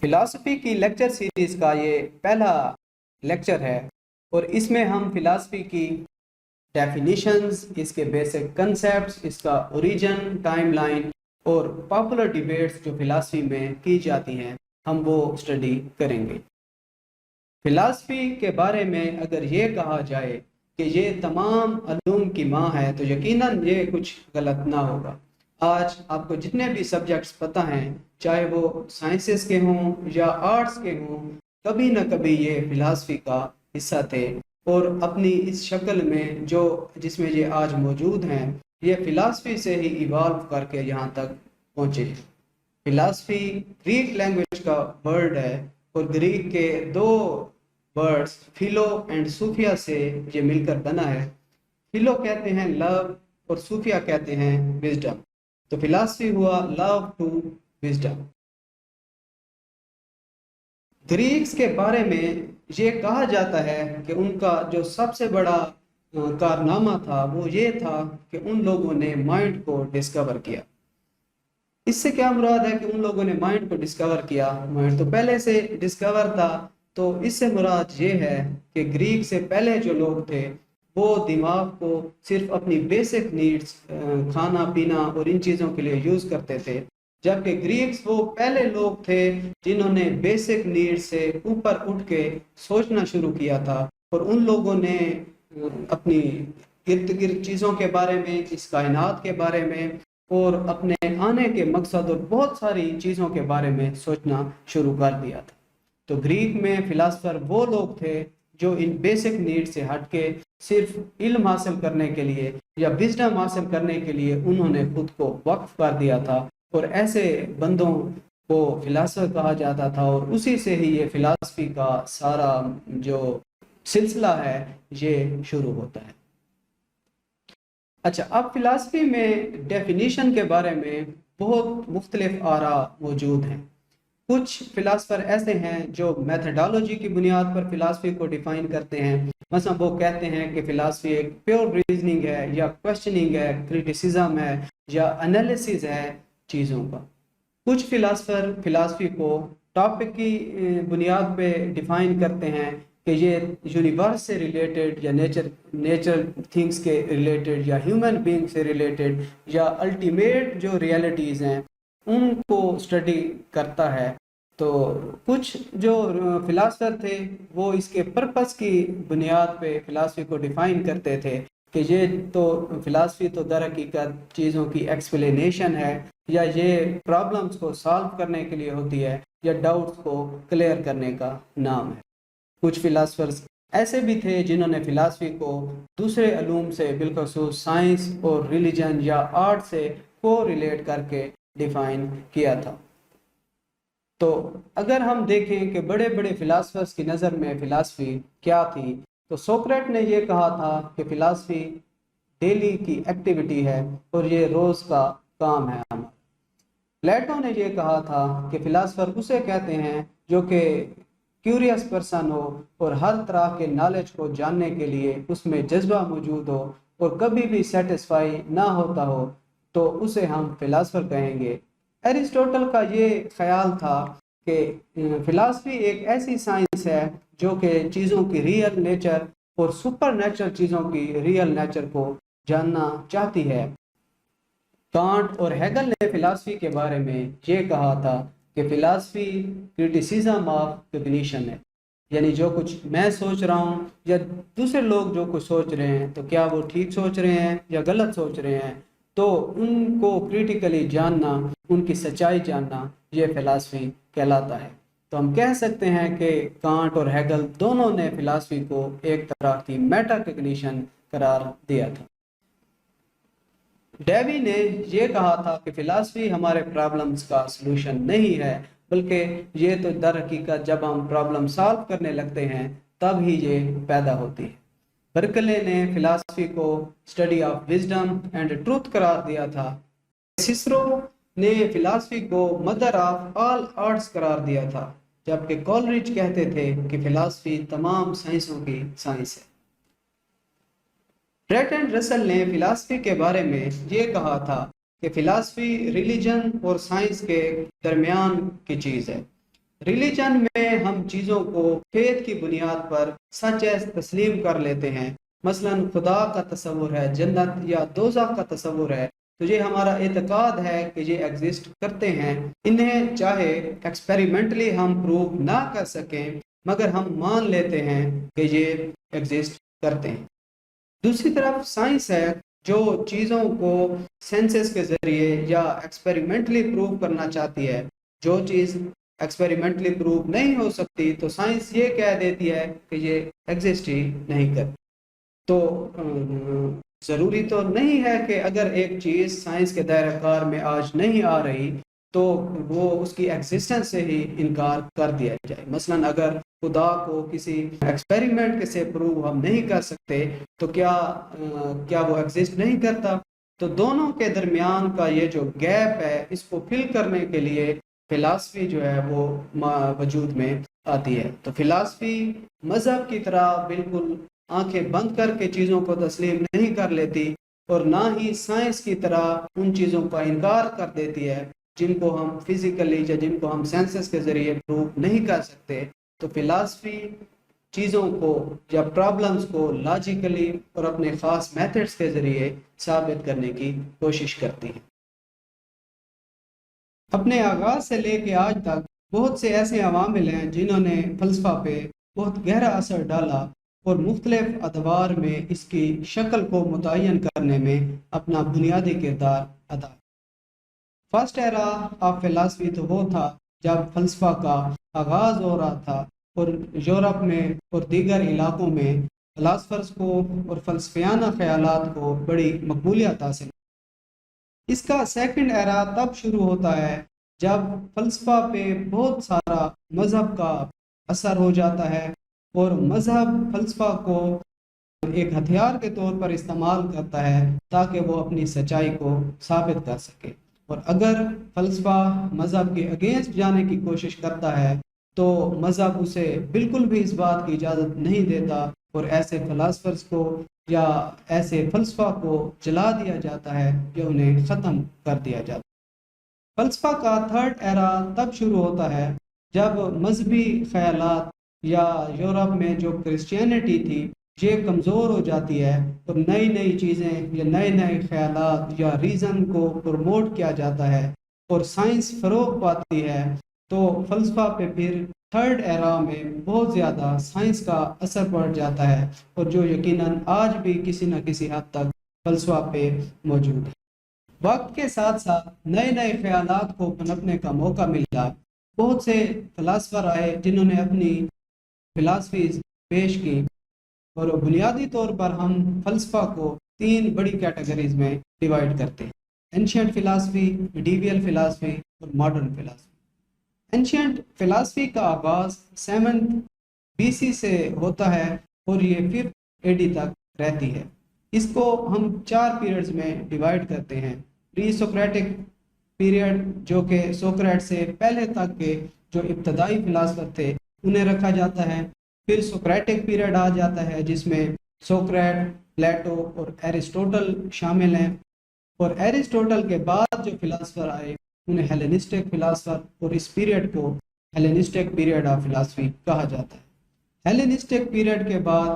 Philosophy کی lecture series کا یہ پہلا لیکچر ہے اور اس میں ہم فلاسفی کی ڈیفینیشنز، اس کے بیسک کنسیپٹس، اس کا اوریجن، ٹائم لائن اور پاپولر ڈیبیٹس جو فلاسفی میں کی جاتی ہیں ہم وہ اسٹڈی کریں گے۔ فلاسفی کے بارے میں اگر یہ کہا جائے کہ یہ تمام علوم کی ماں ہے تو یقیناً یہ کچھ غلط نہ ہوگا۔ آج آپ کو جتنے بھی سبجیکٹس پتہ ہیں، چاہے وہ سائنسز کے ہوں یا آرٹس کے ہوں، کبھی نہ کبھی یہ فلاسفی کا حصہ تھے، اور اپنی اس شکل میں جس میں یہ آج موجود ہیں، یہ فلاسفی سے ہی ایوالو کر کے یہاں تک پہنچے ہیں۔ فلاسفی گریک لینگویج کا ورڈ ہے، اور گریک کے دو ورڈز فیلو اینڈ صوفیہ سے یہ مل کر بنا ہے۔ فیلو کہتے ہیں لو اور صوفیہ کہتے ہیں وزڈم، تو فلاسفی ہوا لو ٹو وزڈم۔ گریکس کے بارے میں یہ کہا جاتا ہے کہ ان کا جو سب سے بڑا کارنامہ تھا وہ یہ تھا کہ ان لوگوں نے مائنڈ کو ڈسکور کیا۔ اس سے کیا مراد ہے کہ ان لوگوں نے مائنڈ کو ڈسکور کیا؟ مائنڈ تو پہلے سے ڈسکور تھا، تو اس سے مراد یہ ہے کہ گریک سے پہلے جو لوگ تھے وہ دماغ کو صرف اپنی بیسک نیڈز، کھانا پینا اور ان چیزوں کے لیے یوز کرتے تھے، جبکہ گریکس وہ پہلے لوگ تھے جنہوں نے بیسک نیڈ سے اوپر اٹھ کے سوچنا شروع کیا تھا، اور ان لوگوں نے اپنی ارد گرد چیزوں کے بارے میں، اس کائنات کے بارے میں اور اپنے آنے کے مقصد اور بہت ساری چیزوں کے بارے میں سوچنا شروع کر دیا تھا۔ تو گریک میں فلاسفر وہ لوگ تھے جو ان بیسک نیڈ سے ہٹ کے صرف علم حاصل کرنے کے لیے یا وزڈم حاصل کرنے کے لیے انہوں نے خود کو وقف کر دیا تھا، اور ایسے بندوں کو فلاسفر کہا جاتا تھا، اور اسی سے ہی یہ فلاسفی کا سارا جو سلسلہ ہے یہ شروع ہوتا ہے۔ اچھا، اب فلاسفی میں ڈیفینیشن کے بارے میں بہت مختلف آراء موجود ہیں۔ کچھ فلاسفر ایسے ہیں جو میتھڈالوجی کی بنیاد پر فلاسفی کو ڈیفائن کرتے ہیں، مثلا وہ کہتے ہیں کہ فلاسفی ایک پیور ریزننگ ہے، یا کوشچننگ ہے، کریٹیسزم ہے، یا انالیسز ہے چیزوں کا۔ کچھ فلاسفر فلاسفی کو ٹاپک کی بنیاد پہ ڈیفائن کرتے ہیں کہ یہ یونیورس سے ریلیٹڈ، یا نیچر تھنگس کے ریلیٹڈ، یا ہیومن بینگ سے ریلیٹڈ، یا الٹیمیٹ جو ریئلٹیز ہیں ان کو اسٹڈی کرتا ہے۔ تو کچھ جو فلاسفر تھے وہ اس کے پرپس کی بنیاد پہ فلاسفی کو ڈیفائن کرتے تھے کہ یہ تو فلاسفی تو در حقیقت چیزوں کی ایکسپلینیشن ہے، یا یہ پرابلمس کو سالو کرنے کے لیے ہوتی ہے، یا ڈاؤٹس کو کلیئر کرنے کا نام ہے۔ کچھ فلاسفرز ایسے بھی تھے جنہوں نے فلاسفی کو دوسرے علوم سے، بالخصوص سائنس اور ریلیجن یا آرٹ سے کو ریلیٹ کر کے ڈیفائن کیا تھا۔ تو اگر ہم دیکھیں کہ بڑے بڑے فلاسفرز کی نظر میں فلاسفی کیا تھی، تو سوکریٹ نے یہ کہا تھا کہ فلاسفی ڈیلی کی ایکٹیویٹی ہے اور یہ روز کا کام ہے ہمارا۔ پلیٹو نے یہ کہا تھا کہ فلاسفر اسے کہتے ہیں جو کہ کیوریس پرسن ہو اور ہر طرح کے نالج کو جاننے کے لیے اس میں جذبہ موجود ہو اور کبھی بھی سیٹسفائی نہ ہوتا ہو، تو اسے ہم فلاسفر کہیں گے۔ ایرسٹوٹل کا یہ خیال تھا کہ فلاسفی ایک ایسی سائنس ہے جو کہ چیزوں کی ریئل نیچر اور سپر نیچرل چیزوں کی ریئل نیچر کو جاننا چاہتی ہے۔ کانٹ اور ہیگل نے فلاسفی کے بارے میں یہ کہا تھا کہ فلاسفی کریٹیسزم آف کگنیشن ہے، یعنی جو کچھ میں سوچ رہا ہوں یا دوسرے لوگ جو کچھ سوچ رہے ہیں، تو کیا وہ ٹھیک سوچ رہے ہیں یا غلط سوچ رہے ہیں، تو ان کو کریٹیکلی جاننا، ان کی سچائی جاننا، یہ فلاسفی کہلاتا ہے۔ تو ہم کہہ سکتے ہیں کہ کانٹ اور ہیگل دونوں نے فلاسفی کو ایک طرح کی میٹا کگنیشن قرار دیا تھا۔ ڈیوی نے یہ کہا تھا کہ فلاسفی ہمارے پرابلمز کا سلوشن نہیں ہے، بلکہ یہ تو در حقیقت جب ہم پرابلم سالو کرنے لگتے ہیں تب ہی یہ پیدا ہوتی ہے۔ برکلے نے فلاسفی کو study of wisdom and truth قرار دیا تھا۔ سسرو نے فلاسفی کو مدر آف آل آرٹس قرار دیا تھا، جبکہ کولرچ کہتے تھے کہ فلاسفی تمام سائنسوں کی سائنس ہے۔ برٹرینڈ رسل نے فلاسفی کے بارے میں یہ کہا تھا کہ فلاسفی ریلیجن اور سائنس کے درمیان کی چیز ہے۔ ریلیجن میں ہم چیزوں کو فیت کی بنیاد پر سچ ایز تسلیم کر لیتے ہیں. مثلا خدا کا تصور ہے، جنت یا دوزخ کا تصور ہے، تو یہ ہمارا اعتقاد ہے کہ یہ ایگزسٹ کرتے ہیں. انہیں چاہے ایکسپیریمنٹلی ہم پروو نہ کر سکیں مگر ہم مان لیتے ہیں کہ یہ ایگزسٹ کرتے ہیں. دوسری طرف سائنس ہے جو چیزوں کو سینسز کے ذریعے یا ایکسپیریمنٹلی پروو کرنا چاہتی ہے. جو چیز ایکسپیریمنٹلی پروو نہیں ہو سکتی تو سائنس یہ کہہ دیتی ہے کہ یہ ایگزسٹ ہی نہیں کرتی. تو ضروری تو نہیں ہے کہ اگر ایک چیز سائنس کے دائرہ کار میں آج نہیں آ رہی تو وہ اس کی ایگزسٹنس سے ہی انکار کر دیا جائے. مثلا اگر خدا کو کسی ایکسپیریمنٹ سے پروو ہم نہیں کر سکتے تو کیا وہ ایگزسٹ نہیں کرتا؟ تو دونوں کے درمیان کا یہ جو گیپ ہے اس کو فل کرنے کے لیے فلاسفی جو ہے وہ وجود میں آتی ہے. تو فلاسفی مذہب کی طرح بالکل آنکھیں بند کر کے چیزوں کو تسلیم نہیں کر لیتی اور نہ ہی سائنس کی طرح ان چیزوں کا انکار کر دیتی ہے جن کو ہم فزیکلی یا جن کو ہم سینسز کے ذریعے پروو نہیں کر سکتے. تو فلاسفی چیزوں کو یا پرابلمز کو لاجیکلی اور اپنے خاص میتھڈز کے ذریعے ثابت کرنے کی کوشش کرتی ہے. اپنے آغاز سے لے کے آج تک بہت سے ایسے عوامل ہیں جنہوں نے فلسفہ پہ بہت گہرا اثر ڈالا اور مختلف ادوار میں اس کی شکل کو متعین کرنے میں اپنا بنیادی کردار ادا. فرسٹ ایرا آف فلاسفی تو وہ تھا جب فلسفہ کا آغاز ہو رہا تھا اور یورپ میں اور دیگر علاقوں میں فلاسفرز کو اور فلسفیانہ خیالات کو بڑی مقبولیت حاصل. اس کا سیکنڈ ایرا تب شروع ہوتا ہے جب فلسفہ پہ بہت سارا مذہب کا اثر ہو جاتا ہے اور مذہب فلسفہ کو ایک ہتھیار کے طور پر استعمال کرتا ہے تاکہ وہ اپنی سچائی کو ثابت کر سکے. اور اگر فلسفہ مذہب کے اگینسٹ جانے کی کوشش کرتا ہے تو مذہب اسے بالکل بھی اس بات کی اجازت نہیں دیتا اور ایسے فلاسفرز کو یا ایسے فلسفہ کو جلا دیا جاتا ہے یا انہیں ختم کر دیا جاتا ہے. فلسفہ کا تھرڈ ایرا تب شروع ہوتا ہے جب مذہبی خیالات یا یورپ میں جو کرسچینٹی تھی یہ کمزور ہو جاتی ہے اور نئی نئی چیزیں یا نئے نئے خیالات یا ریزن کو پروموٹ کیا جاتا ہے اور سائنس فروغ پاتی ہے. تو فلسفہ پہ پھر تھرڈ ایرا میں بہت زیادہ سائنس کا اثر پڑ جاتا ہے اور جو یقیناً آج بھی کسی نہ کسی حد تک فلسفہ پہ موجود ہے. وقت کے ساتھ ساتھ نئے نئے خیالات کو پنپنے کا موقع ملا. بہت سے فلاسفر آئے جنہوں نے اپنی فلاسفیز پیش کی اور بنیادی طور پر ہم فلسفہ کو تین بڑی کیٹیگریز میں ڈیوائڈ کرتے ہیں: اینشینٹ فلاسفی، میڈیویل فلاسفی اور ماڈرن فلاسفی. اینشینٹ فلاسفی کا آغاز 7 BC سے ہوتا ہے اور یہ 5 AD تک رہتی ہے. اس کو ہم 4 پیریڈز میں ڈیوائڈ کرتے ہیں: پری سوکریٹک پیریڈ جو کہ سوکریٹ سے پہلے تک کے جو ابتدائی فلاسفر تھے انہیں رکھا جاتا ہے. پھر سوکریٹک پیریڈ آ جاتا ہے جس میں سوکریٹ، پلیٹو اور ایرسٹوٹل شامل ہیں. اور ایرسٹوٹل کے بعد جو فلاسفر آئے انہیں ہیلینسٹک فلاسفر، اور اس پیریڈ کو ہیلینسٹک پیریڈ آف فلاسفی کہا جاتا ہے. ہیلینسٹک پیریڈ کے بعد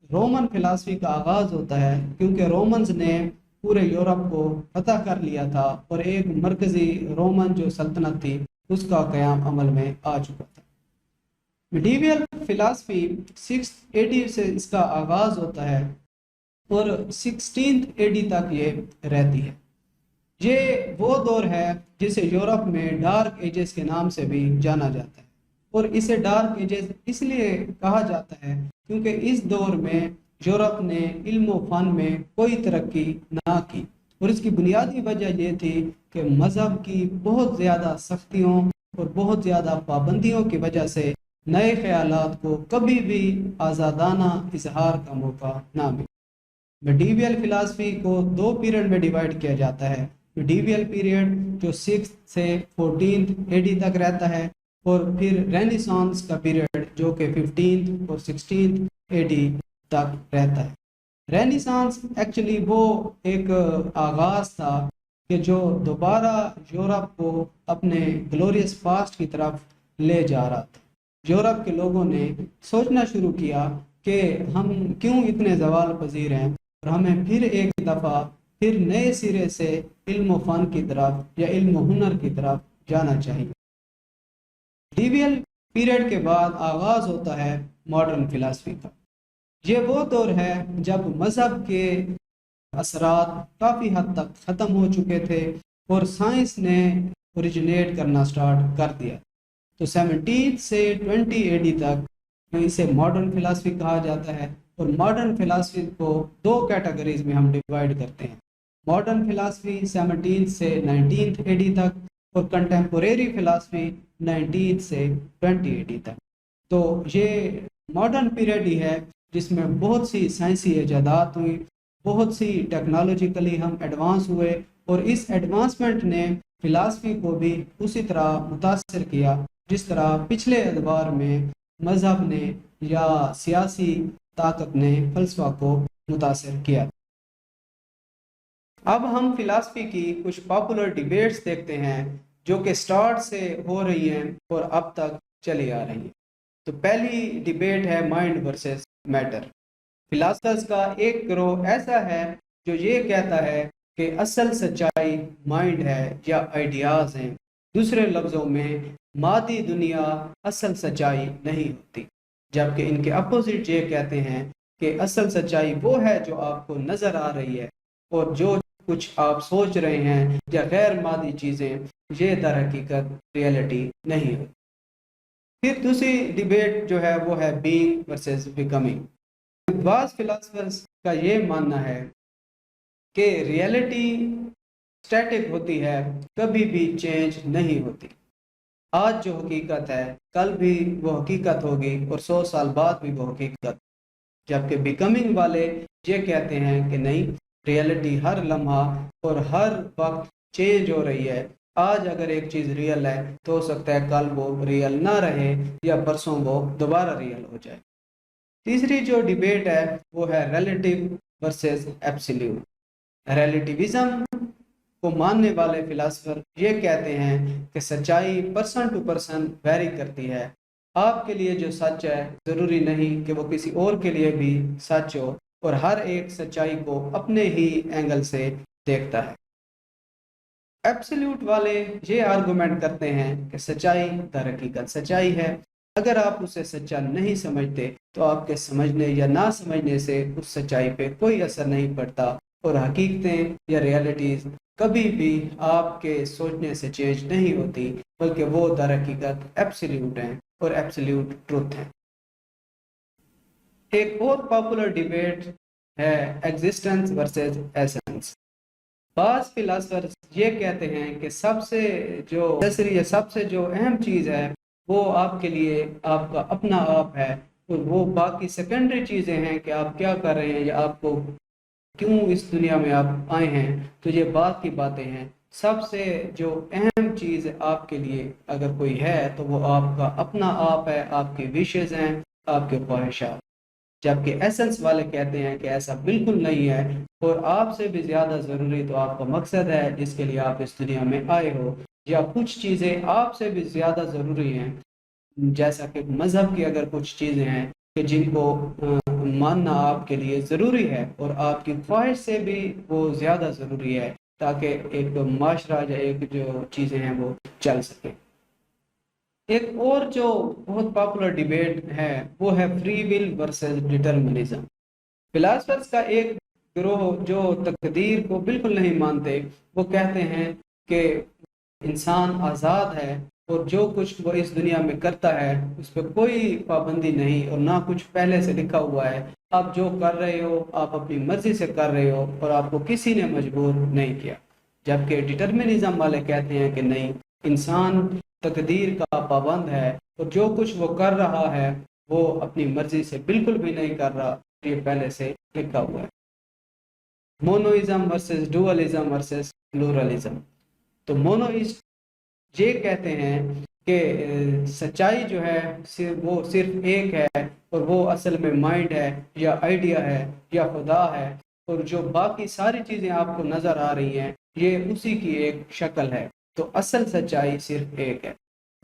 رومن فلاسفی کا آغاز ہوتا ہے کیونکہ رومنز نے پورے یورپ کو فتح کر لیا تھا اور ایک مرکزی رومن جو سلطنت تھی اس کا قیام عمل میں آ چکا تھا. میڈیویل فلاسفی 6 AD سے اس کا آغاز ہوتا ہے اور 16 AD تک یہ رہتی ہے. یہ وہ دور ہے جسے یورپ میں ڈارک ایجز کے نام سے بھی جانا جاتا ہے اور اسے ڈارک ایجز اس لیے کہا جاتا ہے کیونکہ اس دور میں یورپ نے علم و فن میں کوئی ترقی نہ کی اور اس کی بنیادی وجہ یہ تھی کہ مذہب کی بہت زیادہ سختیوں اور بہت زیادہ پابندیوں کی وجہ سے نئے خیالات کو کبھی بھی آزادانہ اظہار کا موقع نہ ملا. میڈیویل فلاسفی کو 2 پیریڈ میں ڈیوائڈ کیا جاتا ہے: میڈیویل پیریڈ جو 6 سے 14 AD تک رہتا ہے اور پھر رینیسانس کا پیریڈ جو کہ 15 اور 16 AD تک رہتا ہے. رینیسانس ایکچولی وہ ایک آغاز تھا کہ جو دوبارہ یورپ کو اپنے گلوریس پاسٹ کی طرف لے جا رہا تھا۔ یورپ کے لوگوں نے سوچنا شروع کیا کہ ہم کیوں اتنے زوال پذیر ہیں، اور ہمیں پھر ایک دفعہ پھر نئے سرے سے علم و فن کی طرف یا علم و ہنر کی طرف جانا چاہیے۔ ڈیویل پیریڈ کے بعد آغاز ہوتا ہے ماڈرن فلاسفی کا۔ یہ وہ دور ہے جب مذہب کے اثرات کافی حد تک ختم ہو چکے تھے اور سائنس نے اوریجنیٹ کرنا سٹارٹ کر دیا۔ تو 17 سے 20 اے ڈی تک اسے ماڈرن فلاسفی کہا جاتا ہے، اور ماڈرن فلاسفی کو دو کیٹیگریز میں ہم ڈیوائڈ کرتے ہیں۔ ماڈرن فلاسفی 17 سے 19 اے ڈی تک، اور کنٹمپوریری فلاسفی 19 سے 20 اے ڈی تک۔ تو یہ ماڈرن پیریڈ ہی ہے جس میں بہت سی سائنسی ایجادات ہوئی، بہت سی ٹیکنالوجیکلی ہم ایڈوانس ہوئے، اور اس ایڈوانسمنٹ نے فلاسفی کو بھی اسی طرح متاثر کیا جس طرح پچھلے ادوار میں مذہب نے یا سیاسی طاقت نے فلسفہ کو متاثر کیا۔ اب ہم فلاسفی کی کچھ پاپولر ڈیبیٹس دیکھتے ہیں جو کہ سٹارٹ سے ہو رہی ہیں اور اب تک چلی آ رہی ہیں۔ تو پہلی ڈیبیٹ ہے مائنڈ ورسز میٹر۔ فلاسفرز کا ایک گروہ ایسا ہے جو یہ کہتا ہے کہ اصل سچائی مائنڈ ہے یا آئیڈیاز ہیں، دوسرے لفظوں میں مادی دنیا اصل سچائی نہیں ہوتی، جبکہ ان کے اپوزٹ یہ کہتے ہیں کہ اصل سچائی وہ ہے جو آپ کو نظر آ رہی ہے، اور جو کچھ آپ سوچ رہے ہیں یا غیر مادی چیزیں یہ در حقیقت ریئلٹی نہیں ہوتی۔ پھر دوسری ڈیبیٹ جو ہے وہ ہے بینگ ورسز بیکمنگ۔ بعض فلاسفرز کا یہ ماننا ہے کہ ریئلٹی اسٹیٹک ہوتی ہے، کبھی بھی چینج نہیں ہوتی۔ آج جو حقیقت ہے کل بھی وہ حقیقت ہوگی، اور 100 سال بعد بھی وہ حقیقت۔ جبکہ بیکمنگ والے یہ کہتے ہیں کہ نہیں، ریئلٹی ہر لمحہ اور ہر وقت چینج ہو رہی ہے۔ آج اگر ایک چیز ریئل ہے تو ہو سکتا ہے کل وہ ریئل نہ رہے، یا پرسوں وہ دوبارہ ریئل ہو جائے۔ تیسری جو ڈیبیٹ ہے وہ ہے ریلیٹیو ورسز ایبسلیوٹ۔ ریلیٹیوزم کو ماننے والے فلاسفر یہ کہتے ہیں کہ سچائی پرسن ٹو پرسن ویری کرتی ہے۔ آپ کے لیے جو سچ ہے ضروری نہیں کہ وہ کسی اور کے لیے بھی سچ ہو، اور ہر ایک سچائی کو اپنے ہی اینگل سے دیکھتا ہے۔ ایبسلیوٹ والے یہ آرگومنٹ کرتے ہیں کہ سچائی در حقیقت سچائی ہے، اگر آپ اسے سچا نہیں سمجھتے تو آپ کے سمجھنے یا نہ سمجھنے سے اس سچائی پہ کوئی اثر نہیں پڑتا، اور حقیقتیں یا ریئلٹیز کبھی بھی آپ کے سوچنے سے چینج نہیں ہوتی، بلکہ وہ در حقیقت ایبسلیوٹ ہیں اور ایبسلیوٹ ٹروتھ ہیں۔ ایک اور پاپولر ڈیبیٹ ہے ایگزسٹنس ورسز ایسنس۔ بعض فلاسفر یہ کہتے ہیں کہ سب سے جو اہم چیز ہے وہ آپ کے لیے آپ کا اپنا آپ ہے، اور وہ باقی سیکنڈری چیزیں ہیں کہ آپ کیا کر رہے ہیں یا آپ کو کیوں اس دنیا میں آپ آئے ہیں، تو یہ بات کی باتیں ہیں۔ سب سے جو اہم چیز آپ کے لیے اگر کوئی ہے تو وہ آپ کا اپنا آپ ہے، آپ کی وشز ہیں، آپ کے خواہشات۔ جبکہ ایسنس والے کہتے ہیں کہ ایسا بالکل نہیں ہے، اور آپ سے بھی زیادہ ضروری تو آپ کا مقصد ہے جس کے لیے آپ اس دنیا میں آئے ہو، یا کچھ چیزیں آپ سے بھی زیادہ ضروری ہیں، جیسا کہ مذہب کی اگر کچھ چیزیں ہیں کہ جن کو ماننا آپ کے لیے ضروری ہے، اور آپ کی خواہش سے بھی وہ زیادہ ضروری ہے، تاکہ ایک معاشرہ یا ایک جو چیزیں ہیں وہ چل سکے۔ ایک اور جو بہت پاپولر ڈیبیٹ ہے وہ ہے free will versus determinism. Philosophers کا ایک گروہ جو تقدیر کو بالکل نہیں مانتے، وہ کہتے ہیں کہ انسان آزاد ہے، اور جو کچھ وہ اس دنیا میں کرتا ہے اس پہ کوئی پابندی نہیں، اور نہ کچھ پہلے سے لکھا ہوا ہے۔ آپ جو کر رہے ہو آپ اپنی مرضی سے کر رہے ہو، اور آپ کو کسی نے مجبور نہیں کیا۔ جبکہ ڈٹرمنزم والے کہتے ہیں کہ نہیں، انسان تقدیر کا پابند ہے، اور جو کچھ وہ کر رہا ہے وہ اپنی مرضی سے بالکل بھی نہیں کر رہا، یہ پہلے سے لکھا ہوا ہے۔ مونوئزم ورسز ڈوئلزم ورسز پلورلزم۔ تو مونوئسٹ یہ کہتے ہیں کہ سچائی جو ہے وہ صرف ایک ہے، اور وہ اصل میں مائنڈ ہے یا آئیڈیا ہے یا خدا ہے، اور جو باقی ساری چیزیں آپ کو نظر آ رہی ہیں یہ اسی کی ایک شکل ہے، تو اصل سچائی صرف ایک ہے۔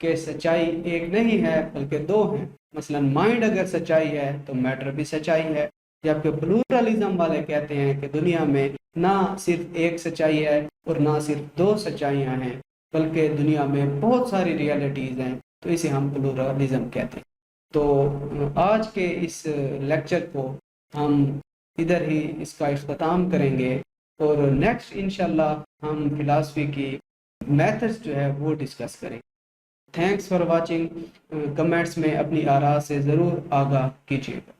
کہ سچائی ایک نہیں ہے بلکہ دو ہیں، مثلا مائنڈ اگر سچائی ہے تو میٹر بھی سچائی ہے، جبکہ پلورلزم والے کہتے ہیں کہ دنیا میں نہ صرف ایک سچائی ہے اور نہ صرف دو سچائیاں ہیں، بلکہ دنیا میں بہت ساری ریالٹیز ہیں، تو اسے ہم پلورلزم کہتے ہیں۔ تو آج کے اس لیکچر کو ہم ادھر ہی اس کا اختتام کریں گے، اور نیکسٹ انشاءاللہ ہم فلاسفی کی میتھڈس جو ہے وہ ڈسکس کریں۔ تھینکس فار واچنگ، کمنٹس میں اپنی آراء سے ضرور آگاہ کیجیے گا۔